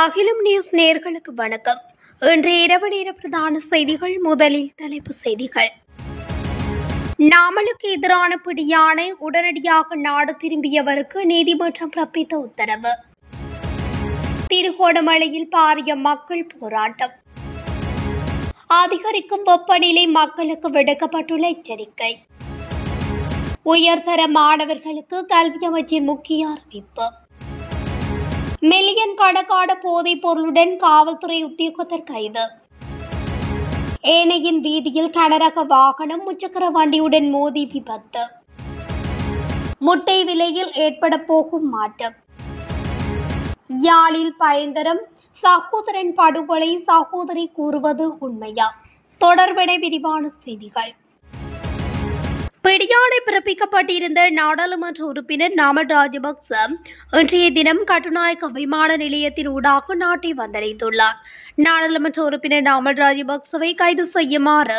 அகிலம் நியூஸ் நேயர்களுக்கு வணக்கம். இன்றைய இரவு நேர பிரதான செய்திகள். முதலில் தலைப்பு செய்திகள். நாமலுக்கு எதிரான பிடியாணை உடனடியாக நாடு திரும்பியவருக்கு நீதிமன்றம் பிறப்பித்த உத்தரவு. திருகோணமலையில் பாரிய மக்கள் போராட்டம். அதிகரிக்கும் வெப்பநிலை மக்களுக்கு விடுக்கப்பட்டுள்ள எச்சரிக்கை. உயர்தர மாணவர்களுக்கு கல்வி அமைச்சின் முக்கிய அறிவிப்பு. மில்லியன் கணக்கான போதைப் பொருளுடன் காவல்துறை உத்தியோகத்தர் கைது. ஏனையின் வீதியில் கனரக வாகனம் முச்சக்கர வண்டியுடன் மோதி விபத்து. முட்டை விலையில் ஏற்பட போகும் மாற்றம். யாழில் பயங்கரம், சகோதரன் படுகொலை, சகோதரி கூறுவது உண்மையா? தொடர்பென விரிவான செய்திகள். பிடியாணை பிறப்பிக்கப்பட்டிருந்த நாடாளுமன்ற உறுப்பினர் நாமல் ராஜபக்ச இன்றைய தினம் கட்டுநாயக்க விமான நிலையத்தின் ஊடாக நாட்டை வந்தடைந்துள்ளார். நாடாளுமன்ற உறுப்பினர் நாமல் ராஜபக்சவை கைது செய்யுமாறு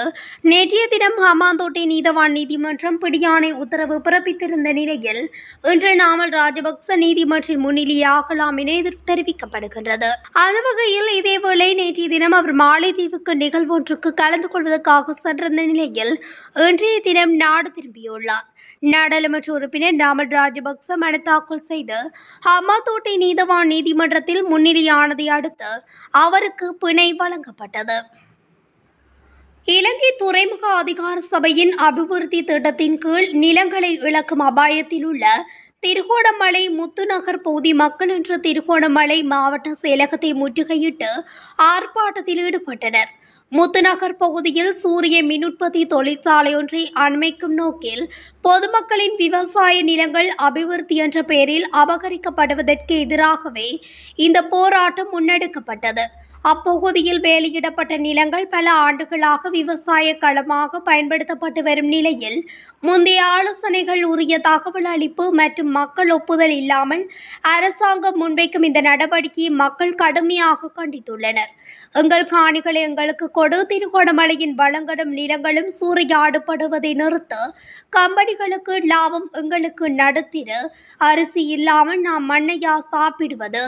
நேற்றைய தினம் ஹம்பாந்தோட்டை நீதவான் நீதிமன்றம் பிடியாணை உத்தரவு பிறப்பித்திருந்த நிலையில் இன்று நாமல் ராஜபக்ச நீதிமன்றில் முன்னிலையாகலாம் என தெரிவிக்கப்படுகின்றது. அந்த வகையில் இதேவேளை நேற்றைய தினம் அவர் மாலைதீவுக்கு நிகழ்வு ஒன்றுக்கு கலந்து கொள்வதற்காக சென்றிருந்த நிலையில் இன்றைய தினம் நாடு திரும்பியுள்ளார். நாடாளுமன்ற உறுப்பினர் நாமல் ராஜபக்ச மனு தாக்கல் செய்து ஹம்பாந்தோட்டை நீதவான் நீதிமன்றத்தில் முன்னிலையானதை அடுத்து அவருக்கு பிணை வழங்கப்பட்டது. இலங்கை துறைமுக அதிகார சபையின் அபிவிருத்தி திட்டத்தின் கீழ் நிலங்களை இழக்கும் அபாயத்தில் உள்ள திருகோணமலை முத்துநகர் பகுதி மக்கள் இன்று திருகோணமலை மாவட்ட செயலகத்தை முற்றுகையிட்டு ஆர்ப்பாட்டத்தில் ஈடுபட்டனர். முத்துநகர் பகுதியில் சூரிய மின் உற்பத்தி தொழிற்சாலை ஒன்றை அமைக்கும் நோக்கில் பொதுமக்களின் விவசாய நிலங்கள் அபிவிருத்தி என்ற பெயரில் அபகரிக்கப்படுவதற்கு எதிராகவே இந்த போராட்டம் முன்னெடுக்கப்பட்டது. அப்பகுதியில் வேலியிடப்பட்ட நிலங்கள் பல ஆண்டுகளாக விவசாய களமாக பயன்படுத்தப்பட்டு வரும் நிலையில் முந்தைய ஆலோசனைகள் உரிய தகவல் அளிப்பு மற்றும் மக்கள் ஒப்புதல் இல்லாமல் அரசாங்கம் முன்வைக்கும் இந்த நடவடிக்கையை மக்கள் கடுமையாக கண்டித்துள்ளனர். எங்கள் காணிகளை எங்களுக்கு கொடு, திருகோணமலையின் வளங்களும் நிலங்களும் சூறையாடப்படுவதை நிறுத்த, கம்பெனிகளுக்கு லாபம் எங்களுக்கு நடத்திட, அரிசி இல்லாமல் நாம் மண்ணையா சாப்பிடுவது,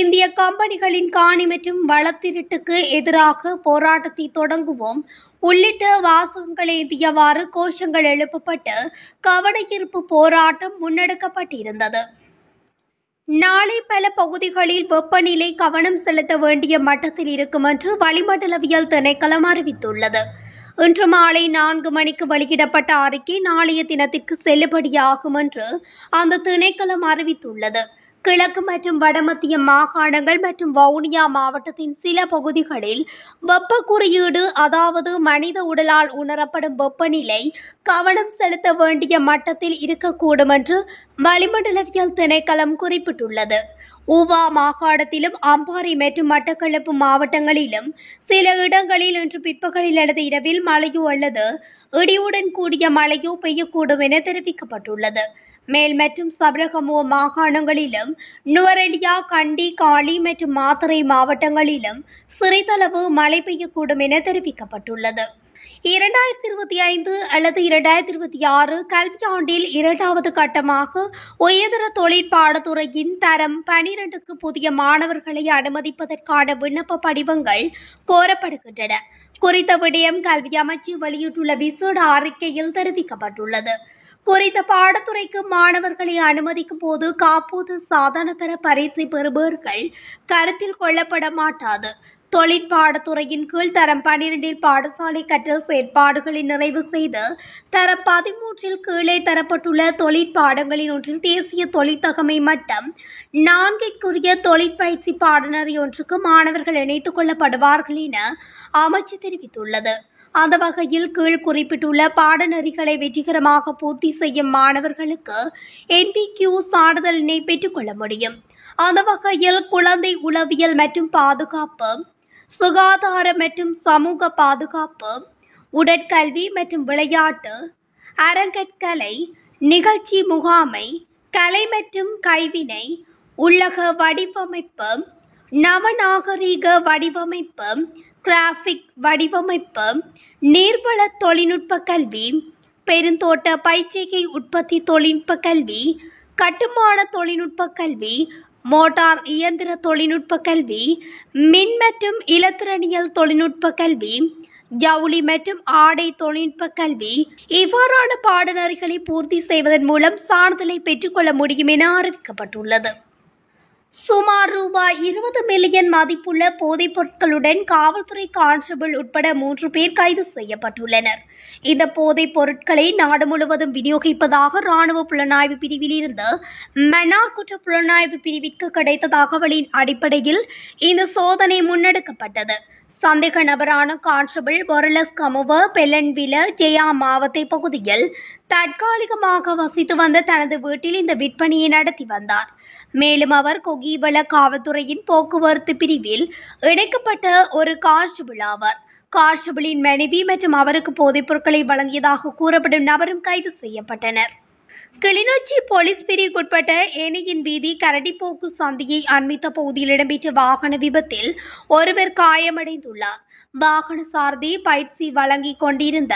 இந்திய கம்பெனிகளின் காணி மற்றும் வளத்திருட்டுக்கு எதிராக போராட்டத்தை தொடங்குவோம் உள்ளிட்ட வாசகங்கள் ஏந்தியவாறு கோஷங்கள் எழுப்பப்பட்டு கவனஈர்ப்பு போராட்டம் முன்னெடுக்கப்பட்டிருந்தது. நாளை பல பகுதிகளில் வெப்பநிலை கவனம் செலுத்த வேண்டிய மட்டத்தில் இருக்கும் என்று வளிமண்டலவியல் திணைக்களம் அறிவித்துள்ளது. இன்று மாலை 4 மணிக்கு வெளியிடப்பட்ட அறிக்கை நாளைய தினத்திற்கு செல்லுபடியாகும் என்று அந்த திணைக்களம் அறிவித்துள்ளது. கிழக்கு மற்றும் வடமத்திய மாகாணங்கள் மற்றும் வவுனியா மாவட்டத்தின் சில பகுதிகளில் வெப்ப குறியீடு, அதாவது மனித உடலால் உணரப்படும் வெப்பநிலை கவனம் செலுத்த வேண்டிய மட்டத்தில் இருக்கக்கூடும் என்று வளிமண்டலவியல் திணைக்களம் குறிப்பிட்டுள்ளது. ஊவா மாகாணத்திலும் அம்பாறை மற்றும் மட்டக்களப்பு மாவட்டங்களிலும் சில இடங்களில் இன்று பிற்பகலில் அல்லது இரவில் மழையோ அல்லது இடியுடன் கூடிய மழையோ பெய்யக்கூடும் என தெரிவிக்கப்பட்டுள்ளது. மேல் மற்றும் சபரகமுவ மாகாணங்களிலும் நுவரெலியா, கண்டி, காலி மற்றும் மாத்தறை மாவட்டங்களிலும் சிறிதளவு மழை பெய்யக்கூடும் என தெரிவிக்கப்பட்டுள்ளது. 2025 அல்லது 2026 கல்வியாண்டில் 2வது கட்டமாக உயர்தர தொழிற்பாடத்துறையின் தரம் 12க்கு புதிய மாணவர்களை அனுமதிப்பதற்கான விண்ணப்ப படிவங்கள் கோரப்படுகின்றன. குறித்த விடயம் கல்வி அமைச்சு வெளியிட்டுள்ள விசேட அறிக்கையில் தெரிவிக்கப்பட்டுள்ளது. குறித்த பாடத்துறைக்கு மாணவர்களை அனுமதிக்கும் போது காப்போது சாதாரணதர பரீட்சை பெறுபவர்கள் கருத்தில் கொள்ளப்பட மாட்டாது. தொழிற்பாடத்துறையின் கீழ் தரம் 12 பாடசாலை கற்றல் செயற்பாடுகளை நிறைவு செய்து தரம் 13 கீழே தரப்பட்டுள்ள தொழிற்பாடங்களின் ஒன்றில் தேசிய தொழிற்தகமை மட்டம் 4க்குரிய தொழிற்பயிற்சி பாடநெறி ஒன்றுக்கு மாணவர்கள் இணைத்துக் கொள்ளப்படுவார்கள் என அமைச்சு தெரிவித்துள்ளது. அந்த வகையில் கீழ் குறிப்பிட்டுள்ள பாடநெறிகளை வெற்றிகரமாக பூர்த்தி செய்யும் மாணவர்களுக்கு NPQ சான்றிதழினை பெற்றுக்கொள்ள முடியும். அந்த வகையில் குழந்தை உளவியல் மற்றும் பாதுகாப்பு, சுகாதார மற்றும் சமூக பாதுகாப்பு, உடற்கல்வி மற்றும் விளையாட்டு, அரங்கற்கலை, நிகழ்ச்சி முகாமை, கலை மற்றும் கைவினை, உள்ளக வடிவமைப்பு, நவநாகரீக வடிவமைப்பு, கிராஃபிக் வடிவமைப்பு, நீர்வள தொழில்நுட்ப கல்வி, பெருந்தோட்ட பயிற்சிகை உற்பத்தி தொழில்நுட்ப கல்வி, கட்டுமான தொழில்நுட்ப கல்வி, மோட்டார் இயந்திர தொழில்நுட்ப கல்வி, மின் மற்றும் இலத்திரனியல் தொழில்நுட்ப கல்வி, ஜவுளி மற்றும் ஆடை தொழில்நுட்ப கல்வி இவ்வாறான பாடநெறிகளை பூர்த்தி செய்வதன் மூலம் சான்றிதழை பெற்றுக்கொள்ள முடியும் என அறிவிக்கப்பட்டுள்ளது. சுமார் ரூபாய் 20 மில்லியன் மதிப்புள்ள போதைப் பொருட்களுடன் காவல்துறை கான்ஸ்டபிள் உட்பட 3 பேர் கைது செய்யப்பட்டுள்ளனர். இந்த போதைப் பொருட்களை நாடு முழுவதும் விநியோகிப்பதாக ராணுவ புலனாய்வு பிரிவில் இருந்து மன்னார் குற்ற புலனாய்வு பிரிவிற்கு கிடைத்த தகவலின் அடிப்படையில் இந்த சோதனை முன்னெடுக்கப்பட்டது. சந்தேக நபரான கான்ஸ்டபிள் பொரலஸ் கமுவ பெலன்வில ஜெயா மாவத்தை பகுதியில் தற்காலிகமாக வசித்து வந்த தனது வீட்டில் இந்த விற்பனையை நடத்தி வந்தார். மேலும் அவர் கொகிவள காவல்துறையின் போக்குவரத்து பிரிவில் இணைக்கப்பட்ட ஒரு கான்ஸ்டபிள் ஆவார். கான்ஸ்டபிளின் மனைவி மற்றும் அவருக்கு போதைப் பொருட்களை வழங்கியதாக கூறப்படும் நபரும் கைது செய்யப்பட்டனர். கிளிநொச்சி போலீஸ் பிரிவுக்குட்பட்ட ஏனையின் வீதி கரடிப்போக்கு சந்தியை அண்மித்த பகுதியில் இடம்பெற்ற வாகன விபத்தில் ஒருவர் காயமடைந்துள்ளார். வாகன சாரதி பயிற்சி வழங்கிக் கொண்டிருந்த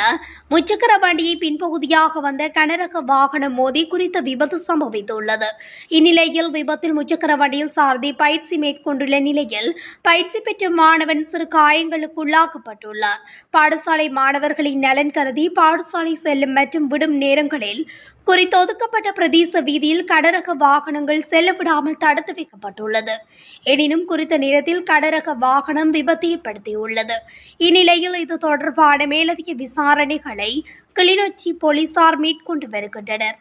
முச்சக்கர வண்டியை பின்பகுதியாக வந்த கனரக வாகனம் மோதி குறித்த விபத்து சம்பவித்துள்ளது. இந்நிலையில் விபத்தில் முச்சக்கர வண்டியில் சாரதி பயிற்சி மேற்கொண்டுள்ள நிலையில் பயிற்சி பெற்ற மாணவன் சிறு காயங்களுக்குள்ளாக்கப்பட்டுள்ளார். பாடசாலை மாணவர்களின் நலன் கருதி பாடசாலை செல்லும் மற்றும் விடும் நேரங்களில் குறித்த ஒதுக்கப்பட்ட பிரதேச வீதியில் கடரக வாகனங்கள் செல்ல விடாமல் தடுத்து வைக்கப்பட்டுள்ளது. எனினும் குறித்த நேரத்தில் கடரக வாகனம் விபத்தை ஏற்படுத்தியுள்ளது. இந்நிலையில் இது தொடர்பான மேலதிக விசாரணைகளை கிளிநொச்சி போலீசார் மேற்கொண்டு வருகின்றனர்.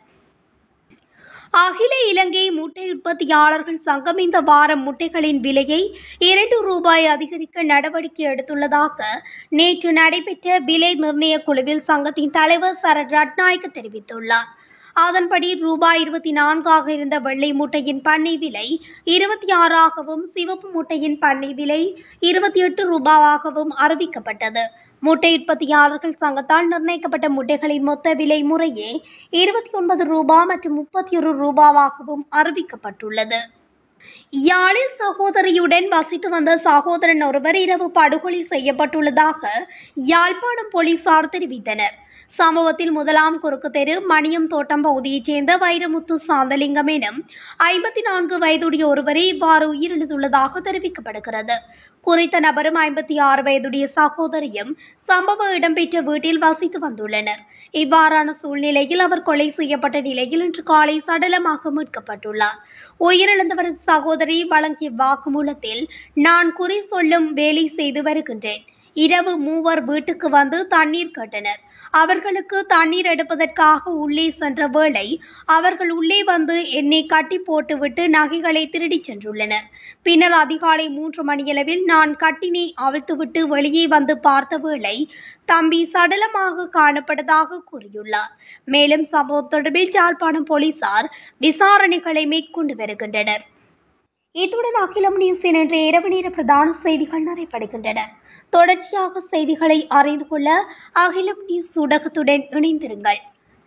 அகில இலங்கை முட்டை உற்பத்தியாளர்கள் சங்கம் இந்த வாரம் முட்டைகளின் விலையை ₹2 அதிகரிக்க நடவடிக்கை எடுத்துள்ளதாக நேற்று நடைபெற்ற விலை நிர்ணய குழுவில் சங்கத்தின் தலைவர் சரத் ரட்நாயக்க தெரிவித்துள்ளார். அதன்படி ₹24 இருந்த வெள்ளை முட்டையின் பண்ணை விலை 26ஆகவும் சிவப்பு முட்டையின் பண்ணை விலை ₹28ஆகவும் அறிவிக்கப்பட்டது. முட்டை உற்பத்தியாளர்கள் சங்கத்தால் நிர்ணயிக்கப்பட்ட முட்டைகளின் மொத்த விலை முறையே ₹29 மற்றும் ₹31ஆகவும் அறிவிக்கப்பட்டுள்ளது. யாழில் சகோதரியுடன் வசித்து வந்த சகோதரன் ஒருவர் இரவு படுகொலை செய்யப்பட்டுள்ளதாக யாழ்ப்பாணம் போலீசார் தெரிவித்தனர். சம்பவத்தில் 1ஆம் குறுக்கு தெரு மணியம் தோட்டம் பகுதியைச் சேர்ந்த வைரமுத்து சாந்தலிங்கம் எனும் 54 வயதுடைய ஒருவரை இவ்வாறு உயிரிழந்துள்ளதாக தெரிவிக்கப்படுகிறது. குறித்த நபரும் 56 வயதுடைய சகோதரியும் சம்பவ இடம்பெற்ற வீட்டில் வசித்து வந்துள்ளனர். இவ்வாறான சூழ்நிலையில் அவர் கொலை செய்யப்பட்ட நிலையில் இன்று காலை சடலமாக மீட்கப்பட்டுள்ளார். உயிரிழந்தவரது சகோதரி வழங்கிய வாக்குமூலத்தில், நான் குறி சொல்லும் வேலை செய்து வருகின்றேன். இரவு 3 வீட்டுக்கு வந்து தண்ணீர் கேட்டனர். அவர்களுக்கு தண்ணீர் எடுப்பதற்காக உள்ளே சென்ற வேளை அவர்கள் உள்ளே வந்து என்னை கட்டி போட்டுவிட்டு நகைகளை திருடிச் சென்றுள்ளனர். பின்னர் அதிகாலை 3 மணியளவில் நான் கட்டினை அவிழ்த்துவிட்டு வெளியே வந்து பார்த்த வேளை தம்பி சடலமாக காணப்பட்டதாக கூறியுள்ளார். மேலும் சம்பவம் தொடர்பில் யாழ்ப்பாணம் போலீசார் விசாரணைகளை மேற்கொண்டு வருகின்றனர். இத்துடன் அகிலம் நியூஸின் இன்றைய இரவு நேர பிரதான செய்திகள் நிறைவடைகின்றன. தொடர்ச்சியாக செய்திகளை அறிந்து கொள்ள அகிலம் நியூஸ் ஊடகத்துடன் இணைந்திருங்கள்.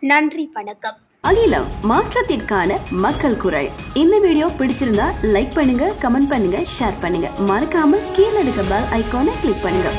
நன்றி, வணக்கம். அகிலம், மாற்றத்திற்கான மக்கள் குரல். இந்த வீடியோ பிடிச்சிருந்தா லைக் பண்ணுங்க, கமெண்ட் பண்ணுங்க, ஷேர் பண்ணுங்க. மறக்காம கீழே இருக்க பெல் ஐகானை கிளிக் பண்ணுங்க.